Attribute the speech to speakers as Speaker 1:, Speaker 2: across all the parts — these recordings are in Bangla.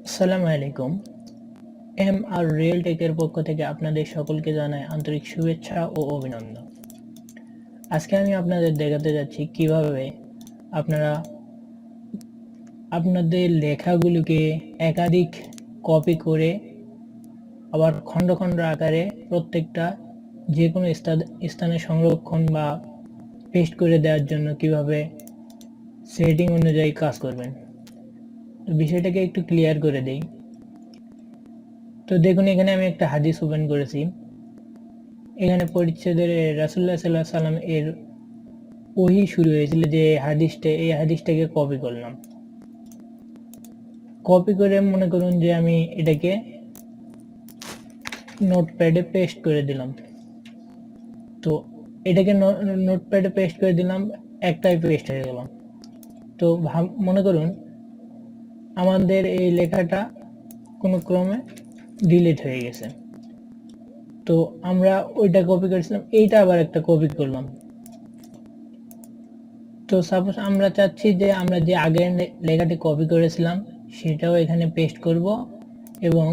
Speaker 1: আসসালামু আলাইকুম। এম আর রিয়েল টেকের পক্ষ থেকে আপনাদের সকলকে জানাই আন্তরিক শুভেচ্ছা ও অভিনন্দন। আজকে আমি আপনাদের দেখাতে যাচ্ছি কিভাবে আপনারা আপনাদের লেখাগুলোকে একাধিক কপি করে আবার খণ্ড খণ্ড আকারে প্রত্যেকটা যে কোনো স্থানে সংরক্ষণ বা পেস্ট করে দেওয়ার জন্য কিভাবে সেটিং অনুযায়ী কাজ করবেন। তো বিষয়টাকে একটু ক্লিয়ার করে দেই। তো দেখুন, এখানে আমি একটা হাদিস ওপেন করেছি। এখানে পরিচ্ছেদের রাসূলুল্লাহ সাল্লাল্লাহু আলাইহি ওয়াসাল্লাম এর ওহী শুরু হয়েছিল যে এই হাদিসটাকে কপি করলাম। কপি করে মনে করুন যে আমি এটাকে নোটপ্যাডে পেস্ট করে দিলাম। তো এটাকে নোটপ্যাডে পেস্ট করে দিলাম, একটাই পেস্ট হয়ে গেল। তো মনে করুন আমাদের এই লেখাটা কোনো ক্রমে ডিলিট হয়ে গেছে। তো আমরা ওইটা কপি করেছিলাম, এইটা আবার একটা কপি করলাম। তো সাপোজ আমরা চাচ্ছি যে আমরা যে আগের লেখাটি কপি করেছিলাম সেটাও এখানে পেস্ট করব এবং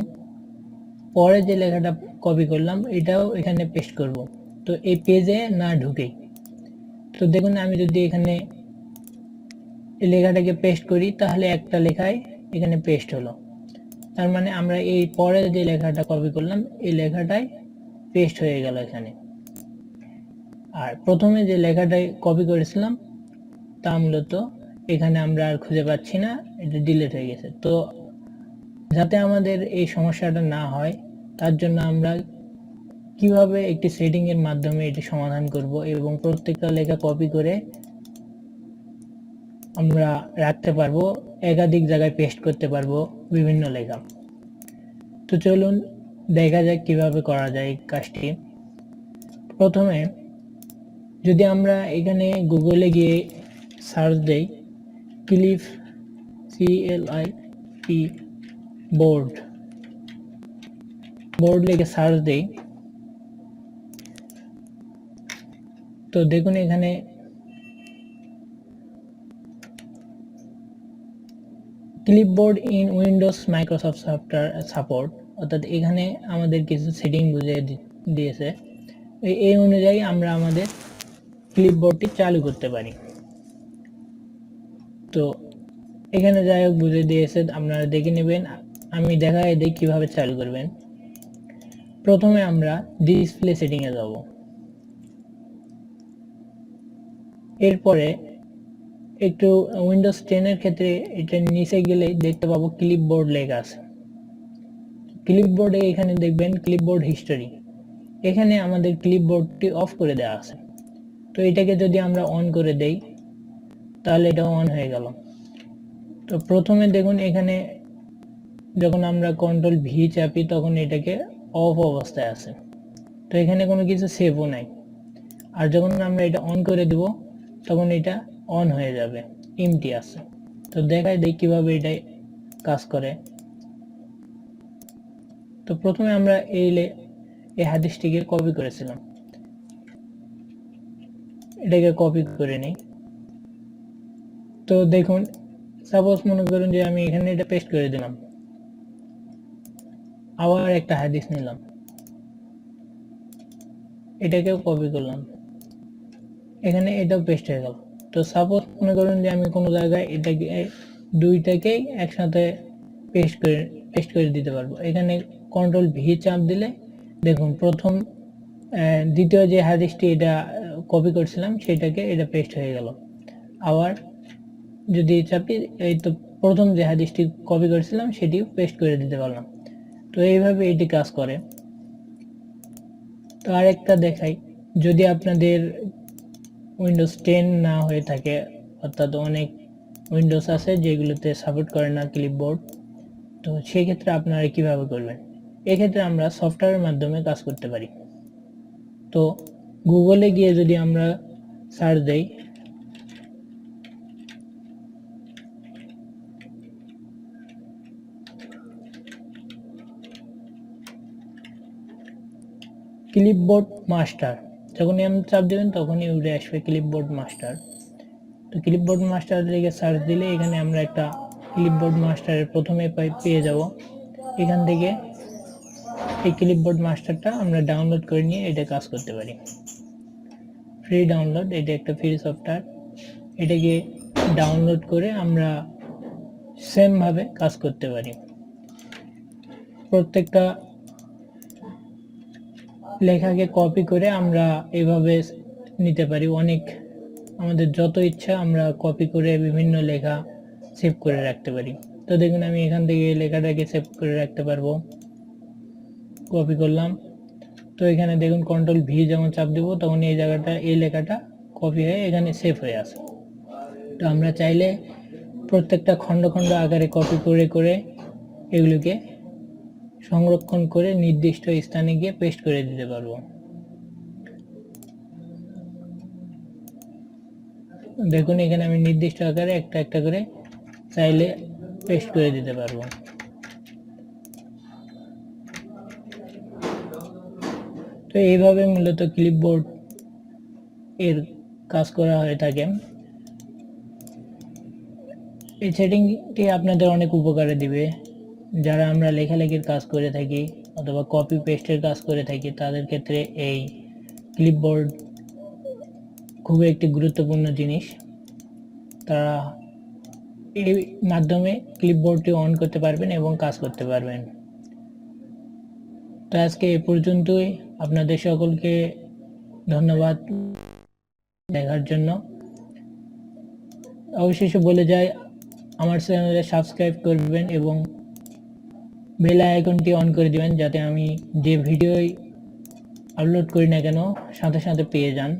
Speaker 1: পরে যে লেখাটা কপি করলাম এটাও এখানে পেস্ট করব। তো এই পেজে না ঢুকেই। তো দেখুন, আমি যদি এখানে এই লেখাটাকে পেস্ট করি তাহলে একটা লেখায় এখানে পেস্ট হলো। তার মানে আমরা এই পরে যে লেখাটা কপি করলাম এই লেখাটাই পেস্ট হয়ে গেল এখানে। আর প্রথমে যে লেখাটাই কপি করেছিলাম তা মূলত এখানে আমরা আর খুঁজে পাচ্ছি না, এটা ডিলিট হয়ে গেছে। তো যাতে আমাদের এই সমস্যাটা না হয় তার জন্য আমরা কিভাবে একটি সেটিং এর মাধ্যমে এটি সমাধান করব এবং প্রত্যেকটা লেখা কপি করে আমরা রাখতে পারবো, একাধিক জায়গায় পেস্ট করতে পারবো বিভিন্ন লেখা। তো চলুন দেখা যাক কিভাবে করা যায় এই কাজটি। প্রথমে যদি আমরা এখানে গুগলে গিয়ে সার্চ দেই CLIP বোর্ড লিখে সার্চ দেই, তো দেখুন এখানে clipboard in Windows Microsoft software support, অর্থাৎ এখানে আমাদের কিছু সেটিং বুঝিয়ে দিয়েছে। এই অনুযায়ী আমরা আমাদের ক্লিপবোর্ডটি চালু করতে পারি। তো এখানে যাই হোক বুঝিয়ে দিয়েছে, আপনারা দেখে নেবেন। আমি দেখাই দিই কিভাবে চালু করবেন। প্রথমে আমরা ডিসপ্লে সেটিংয়ে যাব, এরপরে একটু উইন্ডোজ 10 এর ক্ষেত্রে এটা নিচে গেলেই দেখতে পাবো ক্লিপবোর্ড লেখা আছে। ক্লিপবোর্ডে এখানে দেখবেন ক্লিপবোর্ড হিস্টোরি, এখানে আমাদের ক্লিপবোর্ডটি অফ করে দেওয়া আছে। তো এটাকে যদি আমরা অন করে দেই তাহলে এটা অন হয়ে গেল। তো প্রথমে দেখুন এখানে যখন আমরা Ctrl-V চাপি তখন এটাকে অফ অবস্থায় আছে, তো এখানে কোনো কিছু সেভও নাই। আর যখন আমরা এটা অন করে দেব তখন এটা অন হয়ে যাবে, এমটি আছে। তো দেখাই দেই কিভাবে এটা কাজ করে। তো প্রথমে আমরা এই হাদিসটিকে কপি করেছিলাম, এটাকে কপি করে নিই। তো দেখুন, সাপোজ মনে করুন যে আমি এখানে এটা পেস্ট করে দিলাম, আবার একটা হাদিস নিলাম, এটাকেও কপি করলাম, এখানে এটাও পেস্ট হয়ে গেল। তো সাপোজ মনে করুন যে আমি কোনো জায়গায় এটাকে দুইটাকেই একসাথে পেস্ট করে দিতে পারবো। এখানে Ctrl-V চাপ দিলে দেখুন প্রথম দ্বিতীয় যে হাদিসটি এটা কপি করছিলাম সেটাকে এটা পেস্ট হয়ে গেল। আবার যদি চাপি এই তো প্রথম যে হাদিসটি কপি করেছিলাম সেটিও পেস্ট করে দিতে পারলাম। তো এইভাবে এটি কাজ করে। তো আরেকটা দেখাই, যদি আপনাদের উইন্ডোজ 10 না হয়ে থাকে, অর্থাৎ অনেক উইন্ডোজ আছে যেগুলোতে সাপোর্ট করে না ক্লিপবোর্ড, তো সেই ক্ষেত্রে আপনারা কিভাবে করবেন? এক্ষেত্রে আমরা সফটওয়্যারের মাধ্যমে কাজ করতে পারি। তো গুগলে গিয়ে যদি আমরা সার্চ দেই ক্লিপবোর্ড মাস্টার, যখনই আপনি চাপ দেবেন তখনই উঠে আসবে ক্লিপবোর্ড মাস্টার। তো ক্লিপবোর্ড মাস্টার লিখে সার্চ দিলে এখানে আমরা একটা ক্লিপবোর্ড মাস্টারের প্রথমে পেয়ে যাব। এখান থেকে এই ক্লিপবোর্ড মাস্টারটা আমরা ডাউনলোড করে নিয়ে এটা কাজ করতে পারি। ফ্রি ডাউনলোড, এটা একটা ফ্রি সফটওয়্যার। এটাকে ডাউনলোড করে আমরা সেম ভাবে কাজ করতে পারি। প্রত্যেকটা লেখাকে কপি করে আমরা এভাবে নিতে পারি। অনেক আমাদের যত ইচ্ছা আমরা কপি করে বিভিন্ন লেখা সেভ করে রাখতে পারি। তো দেখুন আমি এখান থেকে এই লেখাটাকে সেভ করে রাখতে পারবো। কপি করলাম, তো এখানে দেখুন Ctrl-V যখন চাপ দেবো তখন এই জায়গাটা এই লেখাটা কপি হয়ে এখানে সেভ হয়ে আসে। তো আমরা চাইলে প্রত্যেকটা খণ্ড খণ্ড আকারে কপি করে করে এগুলোকে সংরক্ষণ করে নির্দিষ্ট স্থানে গিয়ে পেস্ট করে দিতে পারবো। দেখুন এখানে আমি নির্দিষ্ট আকারে একটা একটা করে চাইলে পেস্ট করে দিতে পারবো। তো এইভাবে মূলত ক্লিপবোর্ড এর কাজ করা হয়ে থাকে। এই সেটিংটি আপনাদের অনেক উপকারে দিবে। যারা আমরা লেখালেখির কাজ করে থাকি অথবা কপি পেস্টের কাজ করে থাকি তাদের ক্ষেত্রে এই ক্লিপবোর্ড খুবই একটি গুরুত্বপূর্ণ জিনিস। তারা এই মাধ্যমে ক্লিপবোর্ডটি অন করতে পারবেন এবং কাজ করতে পারবেন। তো আজকে এই পর্যন্তই। আপনাদের সকলকে ধন্যবাদ দেখার জন্য। অবশেষে বলে যাই আমার চ্যানেলে সাবস্ক্রাইব করবেন এবং বেল আইকনটি অন করে দিবেন যাতে আমি যে ভিডিওই আপলোড করি না কেন সাথে সাথে পেয়ে যান।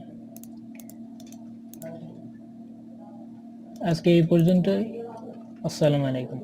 Speaker 1: আজকে এই পর্যন্তই। আসসালামু আলাইকুম।